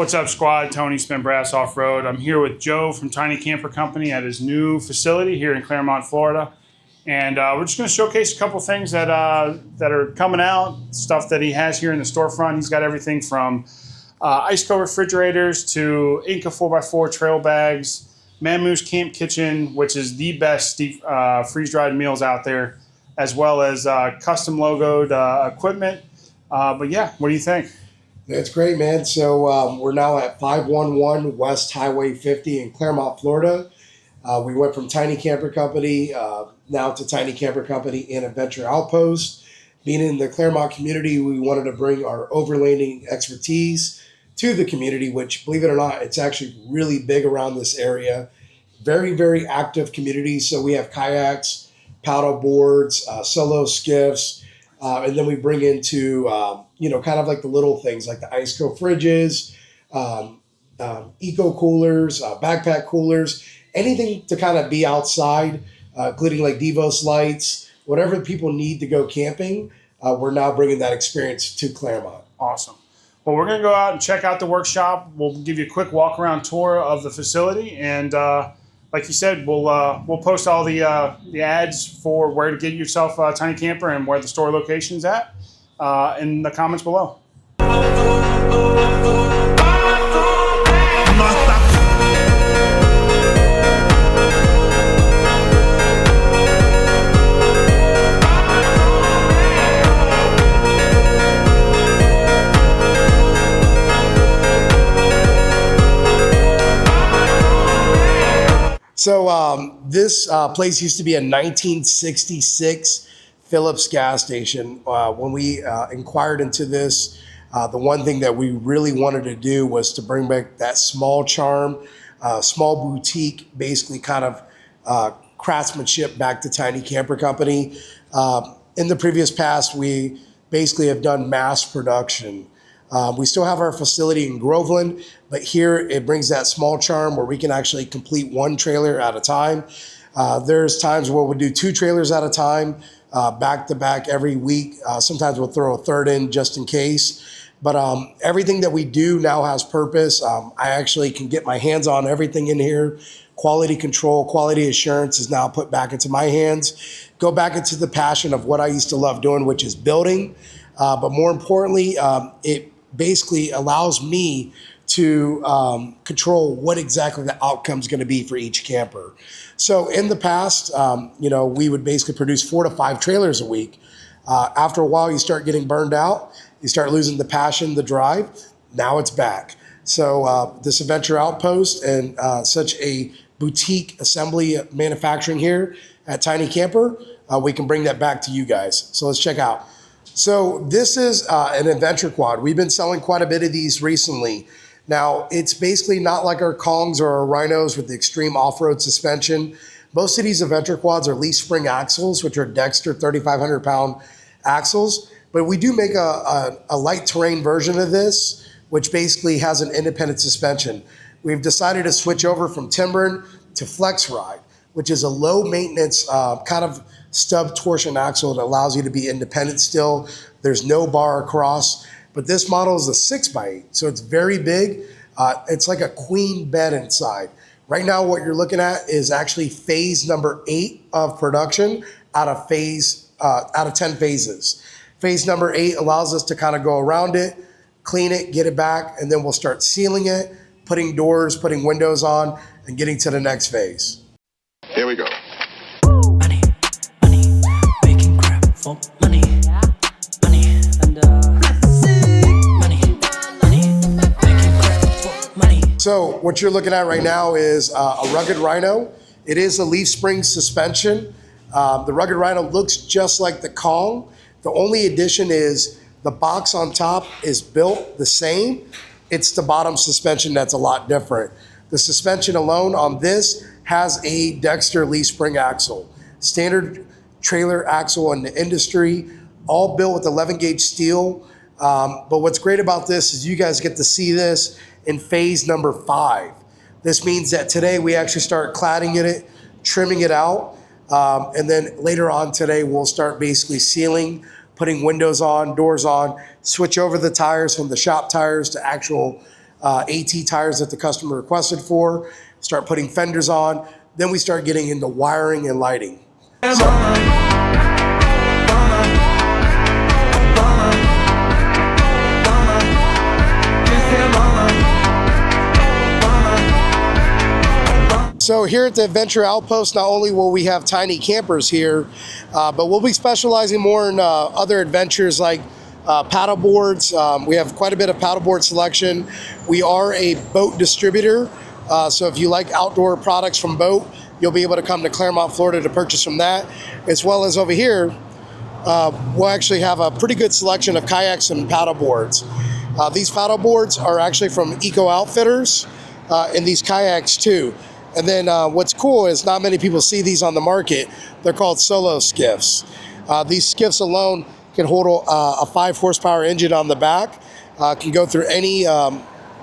What's up, squad? Tony, Spent Brass Offroad. I'm here with Joe from Tiny Camper Company at his new facility here in Clearmont, Florida. And we're just going to showcase a couple things that are coming out, stuff that he has here in the storefront. He's got everything from ice cold refrigerators to Inca 4x4 trail bags, Mammoose Camp Kitchen, which is the best freeze-dried meals out there, as well as custom logoed equipment. But yeah, what do you think? That's great, man. So we're now at 511 West Highway 50 in Clearmont, Florida. We went from Tiny Camper Company now to Tiny Camper Company and Adventure Outpost. Being in the Clearmont community, we wanted to bring our overlanding expertise to the community, which, believe it or not, it's actually really big around this area. Very, very active community. So we have kayaks, paddle boards, solo skiffs, and then we bring into, kind of like the little things like the ice cold fridges, eco coolers, backpack coolers, anything to kind of be outside, including like Devos lights, whatever people need to go camping. We're now bringing that experience to Clearmont. Awesome. Well, we're going to go out and check out the workshop. We'll give you a quick walk around tour of the facility. And like you said, we'll post all the ads for where to get yourself a tiny camper and where the store location's at in the comments below. So this place used to be a 1966 Phillips gas station. When we inquired into this, the one thing that we really wanted to do was to bring back that small charm, small boutique, basically kind of craftsmanship back to Tiny Camper Company. In the previous past, we basically have done mass production. We still have our facility in Groveland, but here it brings that small charm where we can actually complete one trailer at a time. There's times where we'll do 2 trailers at a time, back to back every week. Sometimes we'll throw a third in just in case. But everything that we do now has purpose. I actually can get my hands on everything in here. Quality control, quality assurance is now put back into my hands. Go back into the passion of what I used to love doing, which is building. But more importantly, it basically allows me to control what exactly the outcome is going to be for each camper. So in the past, we would basically produce 4 to 5 trailers a week. After a while, you start getting burned out. You start losing the passion, the drive. Now it's back. So this Adventure Outpost and such a boutique assembly manufacturing here at Tiny Camper, we can bring that back to you guys. So let's check out. So this is an adventure quad. We've been selling quite a bit of these recently. Now, it's basically not like our Kongs or our Rhinos with the extreme off-road suspension. Most of these adventure quads are leaf spring axles, which are Dexter 3,500 pound axles. But we do make a light terrain version of this, which basically has an independent suspension. We've decided to switch over from Timbering to Flex Ride, which is a low maintenance kind of stub torsion axle that allows you to be independent still. There's no bar across, but this model is a 6x8, so it's very big. It's like a queen bed inside. Right now, what you're looking at is actually phase number 8 of production out of 10 phases. Phase number 8 allows us to kind of go around it, clean it, get it back, and then we'll start sealing it, putting doors, putting windows on, and getting to the next phase. Here we go. Money, and money. So what you're looking at right now is a rugged Rhino. It is a leaf spring suspension. The rugged Rhino looks just like the Kong. The only addition is the box on top is built the same. It's the bottom suspension that's a lot different. The suspension alone on this has a Dexter leaf spring axle. Standard trailer axle in the industry, all built with 11 gauge steel. But what's great about this is you guys get to see this in phase number 5. This means that today we actually start cladding it, trimming it out. And then later on today, we'll start basically sealing, putting windows on, doors on, switch over the tires from the shop tires to actual AT tires that the customer requested for, start putting fenders on. Then we start getting into wiring and lighting. So here at the Adventure Outpost, not only will we have tiny campers here, but we'll be specializing more in other adventures like paddle boards. We have quite a bit of paddleboard selection. We are a boat distributor, so if you like outdoor products from boat, you'll be able to come to Clearmont, Florida to purchase from that. As well as over here, we'll actually have a pretty good selection of kayaks and paddle boards. These paddle boards are actually from Eco Outfitters, and these kayaks too. And then what's cool is not many people see these on the market. They're called solo skiffs. These skiffs alone can hold a 5 horsepower engine on the back, can go through any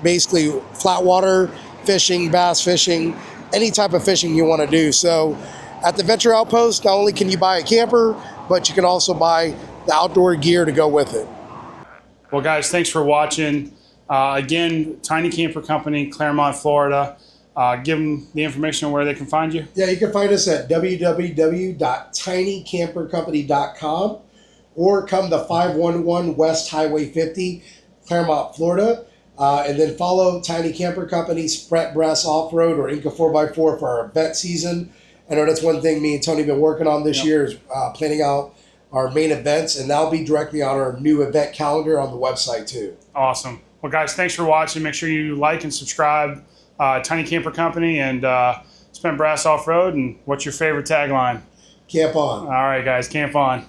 basically flat water fishing, bass fishing, any type of fishing you want to do. So at the Venture Outpost, not only can you buy a camper, but you can also buy the outdoor gear to go with it. Well, guys, thanks for watching. Again, Tiny Camper Company, Clearmont, Florida. Give them the information on where they can find you. Yeah, you can find us at www.tinycampercompany.com or come to 511 West Highway 50, Clearmont, Florida. And then follow Tiny Camper Company, Spent Brass Offroad, or Inca 4x4 for our event season. I know that's one thing me and Tony have been working on this year is planning out our main events, and that'll be directly on our new event calendar on the website too. Awesome. Well, guys, thanks for watching. Make sure you like and subscribe. Tiny Camper Company and Spent Brass Offroad. And what's your favorite tagline? Camp on. All right, guys, camp on.